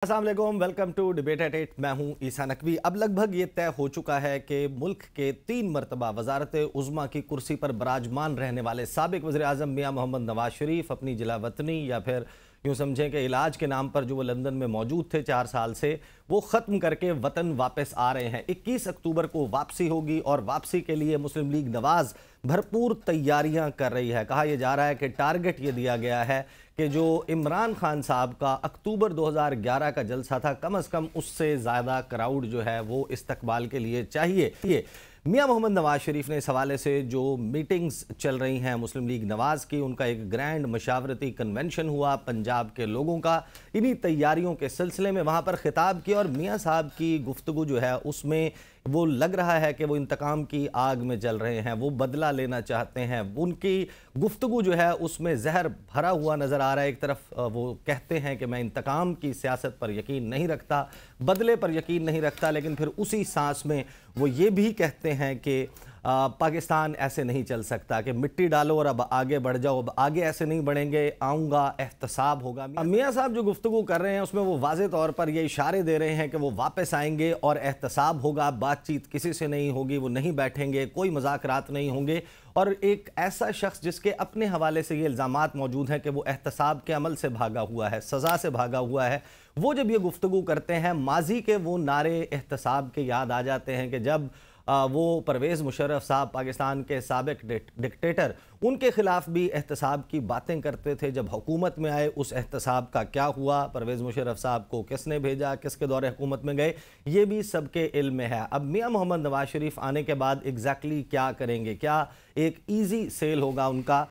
अस्सलाम वालेकुम, welcome to debate eight 8। मैं हूं ईसा नकवी। अब लगभग ये तय हो चुका है कि मुल्क के 3 मरतबा वजारत उज़्मा की कुर्सी पर बराजमान रहने वाले साबिक वज़ीर आज़म मियां मोहम्मद नवाज शरीफ अपनी जिला वतनी या फिर यूँ समझें कि इलाज के नाम पर जो वो लंदन में मौजूद थे 4 साल से, वो ख़त्म करके वतन वापस आ रहे हैं। 21 अक्टूबर को वापसी होगी और वापसी के लिए मुस्लिम लीग नवाज़ भरपूर तैयारियां कर रही है। कहा यह जा रहा है कि टारगेट ये दिया गया है कि जो इमरान खान साहब का अक्टूबर 2011 का जलसा था, कम से कम उससे ज़्यादा क्राउड जो है वो इस्तकबाल के लिए चाहिए। मियां मोहम्मद नवाज शरीफ ने इस हवाले से जो मीटिंग्स चल रही हैं मुस्लिम लीग नवाज़ की, उनका एक ग्रैंड मशावरती कन्वेंशन हुआ पंजाब के लोगों का। इन्हीं तैयारियों के सिलसिले में वहाँ पर खिताब किया और मियां साहब की गुफ्तगू जो है उसमें वो लग रहा है कि वो इंतकाम की आग में जल रहे हैं, वो बदला लेना चाहते हैं। उनकी गुफ्तगू जो है उसमें जहर भरा हुआ नज़र आ रहा है। एक तरफ वो कहते हैं कि मैं इंतकाम की सियासत पर यकीन नहीं रखता, बदले पर यकीन नहीं रखता, लेकिन फिर उसी सांस में वो ये भी कहते हैं कि पाकिस्तान ऐसे नहीं चल सकता, कि मिट्टी डालो और अब आगे बढ़ जाओ, अब आगे ऐसे नहीं बढ़ेंगे, आऊँगा, एहतसाब होगा। मियां साहब जो गुफ्तगू कर रहे हैं उसमें वो वाज़े तौर पर ये इशारे दे रहे हैं कि वो वापस आएंगे और एहतसाब होगा, बातचीत किसी से नहीं होगी, वो नहीं बैठेंगे, कोई मुज़ाकरात नहीं होंगे। और एक ऐसा शख्स जिसके अपने हवाले से ये इल्ज़ामात मौजूद हैं कि वो एहतसाब के अमल से भागा हुआ है, सज़ा से भागा हुआ है, वो जब ये गुफ्तगू करते हैं माजी के वो नारे एहतसाब के याद आ जाते हैं कि जब वो परवेज़ मुशर्रफ साहब पाकिस्तान के साबिक डिक्टेटर, उनके ख़िलाफ़ भी एहतसाब की बातें करते थे। जब हुकूमत में आए उस एहतसाब का क्या हुआ, परवेज़ मुशर्रफ साहब को किसने भेजा, किसके दौरे हुकूमत में गए, ये भी सबके इल्म में है। अब मियां मोहम्मद नवाज शरीफ आने के बाद एग्जैक्टली क्या करेंगे? क्या एक ईजी सेल होगा उनका